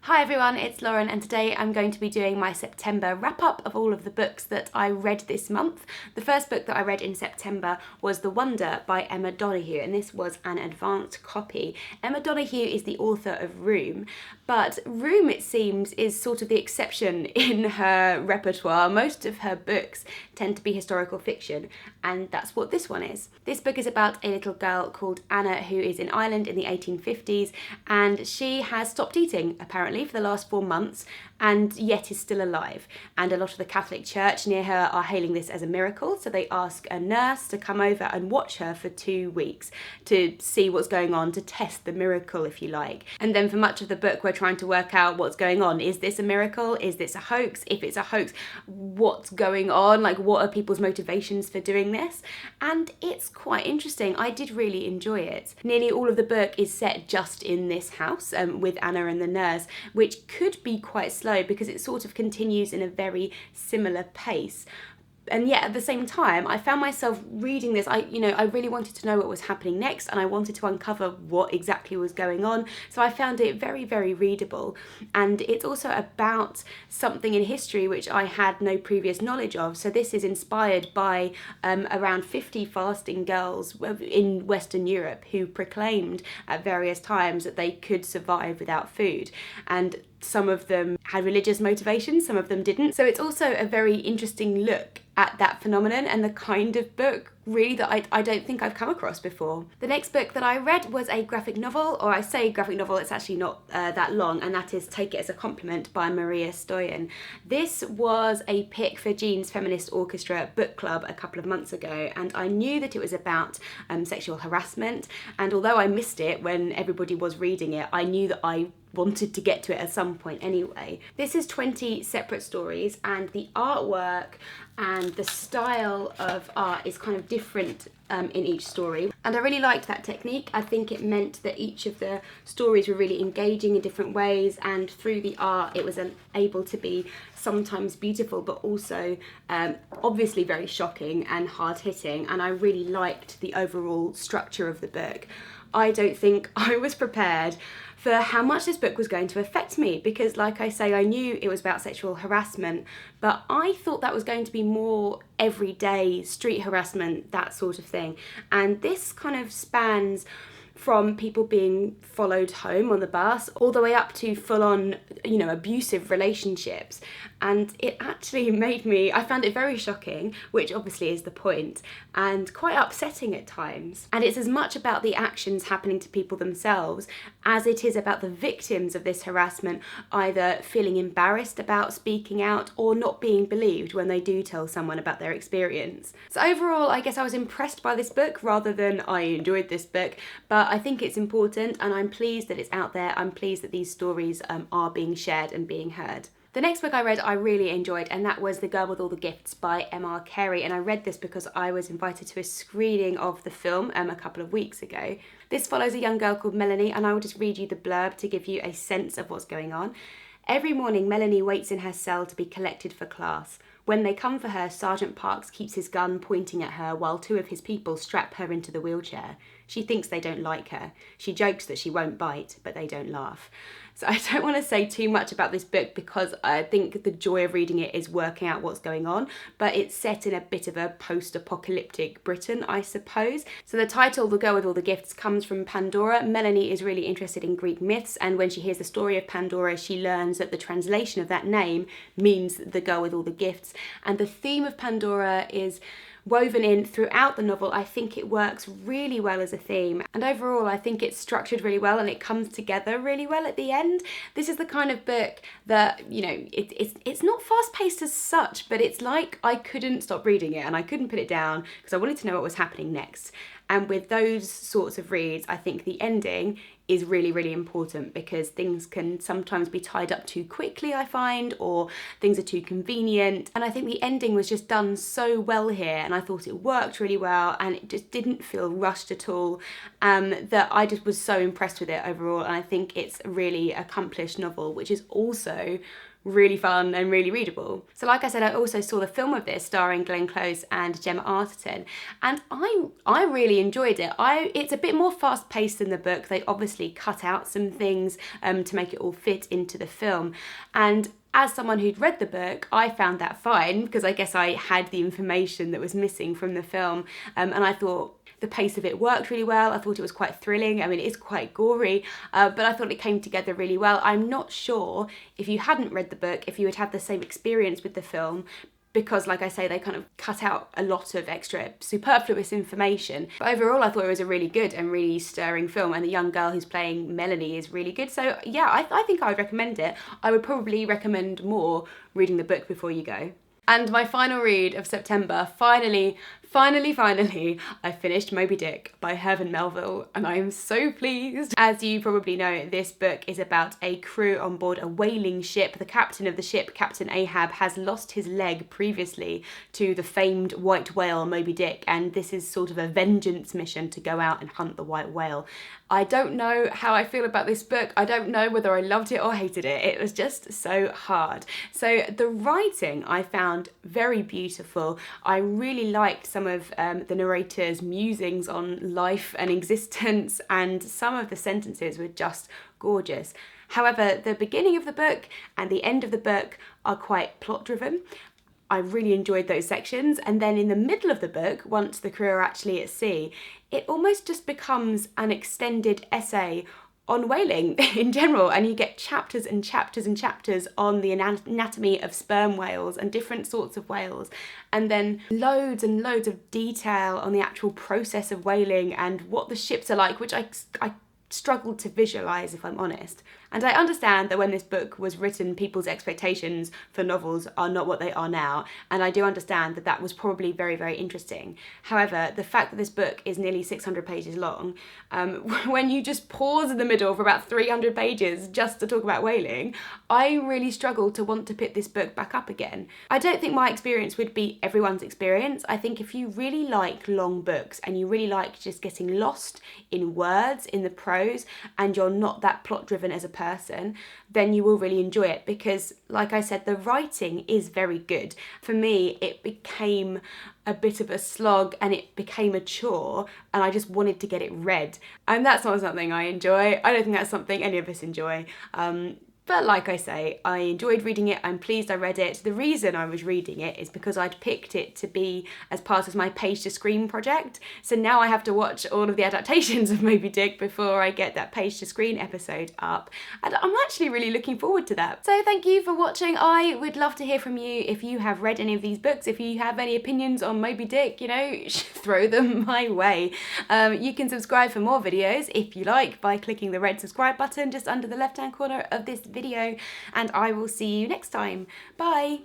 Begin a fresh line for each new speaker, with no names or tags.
Hi everyone, it's Lauren and today I'm going to be doing my September wrap-up of all of the books that I read this month. The first book that I read in September was The Wonder by Emma Donoghue, and this was an advanced copy. Emma Donoghue is the author of Room, but Room, it seems, is sort of the exception in her repertoire. Most of her books tend to be historical fiction, and that's what this one is. This book is about a little girl called Anna who is in Ireland in the 1850s, and she has stopped eating, apparently, for the last 4 months, and yet is still alive. And a lot of the Catholic Church near her are hailing this as a miracle, so they ask a nurse to come over and watch her for 2 weeks to see what's going on, to test the miracle, if you like. And then for much of the book we're trying to work out what's going on. Is this a miracle? Is this a hoax? If it's a hoax, what's going on? Like, what are people's motivations for doing this? And it's quite interesting. I did really enjoy it. Nearly all of the book is set just in this house with Anna and the nurse, which could be quite slow because it sort of continues in a very similar pace. And yet at the same time, I found myself reading this, I really wanted to know what was happening next, and I wanted to uncover what exactly was going on. So I found it very, very readable. And it's also about something in history which I had no previous knowledge of. So this is inspired by around 50 fasting girls in Western Europe who proclaimed at various times that they could survive without food. And some of them had religious motivations, some of them didn't. So it's also a very interesting look at that phenomenon and the kind of book really that I don't think I've come across before. The next book that I read was a graphic novel, or I say graphic novel, it's actually not that long, and that is Take It As a Compliment by Maria Stoyan. This was a pick for Jean's Feminist Orchestra book club a couple of months ago, and I knew that it was about sexual harassment, and although I missed it when everybody was reading it, I knew that I wanted to get to it at some point anyway. This is 20 separate stories, and the artwork and the style of art is kind of different in each story, and I really liked that technique. I think it meant that each of the stories were really engaging in different ways, and through the art it was able to be sometimes beautiful but also obviously very shocking and hard-hitting, and I really liked the overall structure of the book. I don't think I was prepared for how much this book was going to affect me, because like I say, I knew it was about sexual harassment, but I thought that was going to be more everyday street harassment, that sort of thing. And this kind of spans from people being followed home on the bus all the way up to full-on, abusive relationships. And it actually I found it very shocking, which obviously is the point, and quite upsetting at times. And it's as much about the actions happening to people themselves as it is about the victims of this harassment either feeling embarrassed about speaking out or not being believed when they do tell someone about their experience. So overall, I guess I was impressed by this book rather than I enjoyed this book, but I think it's important, and I'm pleased that it's out there. I'm pleased that these stories are being shared and being heard. The next book I read I really enjoyed, and that was The Girl with All the Gifts by M.R. Carey, and I read this because I was invited to a screening of the film a couple of weeks ago. This follows a young girl called Melanie, and I will just read you the blurb to give you a sense of what's going on. Every morning, Melanie waits in her cell to be collected for class. When they come for her, Sergeant Parks keeps his gun pointing at her while 2 of his people strap her into the wheelchair. She thinks they don't like her. She jokes that she won't bite, but they don't laugh. So I don't want to say too much about this book because I think the joy of reading it is working out what's going on, but it's set in a bit of a post-apocalyptic Britain, I suppose. So the title, The Girl with All the Gifts, comes from Pandora. Melanie is really interested in Greek myths, and when she hears the story of Pandora, she learns that the translation of that name means the girl with all the gifts. And the theme of Pandora is woven in throughout the novel. I think it works really well as a theme, and overall I think it's structured really well and it comes together really well at the end. This is the kind of book that, it's not fast-paced as such, but it's like I couldn't stop reading it and I couldn't put it down because I wanted to know what was happening next. And with those sorts of reads, I think the ending is really, really important because things can sometimes be tied up too quickly, I find, or things are too convenient. And I think the ending was just done so well here, and I thought it worked really well, and it just didn't feel rushed at all, that I just was so impressed with it overall. And I think it's a really accomplished novel, which is also really fun and really readable. So like I said, I also saw the film of this starring Glenn Close and Gemma Arterton, and I really enjoyed it. It's a bit more fast-paced than the book. They obviously cut out some things to make it all fit into the film, and as someone who'd read the book, I found that fine because I guess I had the information that was missing from the film, and I thought the pace of it worked really well. I thought it was quite thrilling. I mean, it is quite gory, but I thought it came together really well. I'm not sure if you hadn't read the book, if you would have the same experience with the film, because like I say, they kind of cut out a lot of extra superfluous information. But overall, I thought it was a really good and really stirring film, and the young girl who's playing Melanie is really good. So yeah, I think I would recommend it. I would probably recommend more reading the book before you go. And my final read of September, finally, I finished Moby Dick by Herman Melville, and I am so pleased. As you probably know, this book is about a crew on board a whaling ship. The captain of the ship, Captain Ahab, has lost his leg previously to the famed white whale Moby Dick, and this is sort of a vengeance mission to go out and hunt the white whale. I don't know how I feel about this book. I don't know whether I loved it or hated it. It was just so hard. So the writing I found very beautiful. I really liked some of the narrator's musings on life and existence, and some of the sentences were just gorgeous. However, the beginning of the book and the end of the book are quite plot driven. I really enjoyed those sections, and then in the middle of the book, once the crew are actually at sea, it almost just becomes an extended essay on whaling in general, and you get chapters and chapters and chapters on the anatomy of sperm whales and different sorts of whales, and then loads and loads of detail on the actual process of whaling and what the ships are like, which I struggled to visualise, if I'm honest. And I understand that when this book was written, people's expectations for novels are not what they are now, and I do understand that that was probably very, very interesting. However, the fact that this book is nearly 600 pages long, when you just pause in the middle for about 300 pages just to talk about whaling, I really struggled to want to pick this book back up again. I don't think my experience would be everyone's experience. I think if you really like long books and you really like just getting lost in words, in the prose, and you're not that plot driven as a person, then you will really enjoy it, because like I said, the writing is very good. For me, it became a bit of a slog and it became a chore, and I just wanted to get it read, and that's not something I enjoy. I don't think that's something any of us enjoy. But like I say, I enjoyed reading it. I'm pleased I read it. The reason I was reading it is because I'd picked it to be as part of my page to screen project. So now I have to watch all of the adaptations of Moby Dick before I get that page to screen episode up. And I'm actually really looking forward to that. So thank you for watching. I would love to hear from you if you have read any of these books. If you have any opinions on Moby Dick, you know, throw them my way. You can subscribe for more videos if you like by clicking the red subscribe button just under the left-hand corner of this video, and I will see you next time. Bye!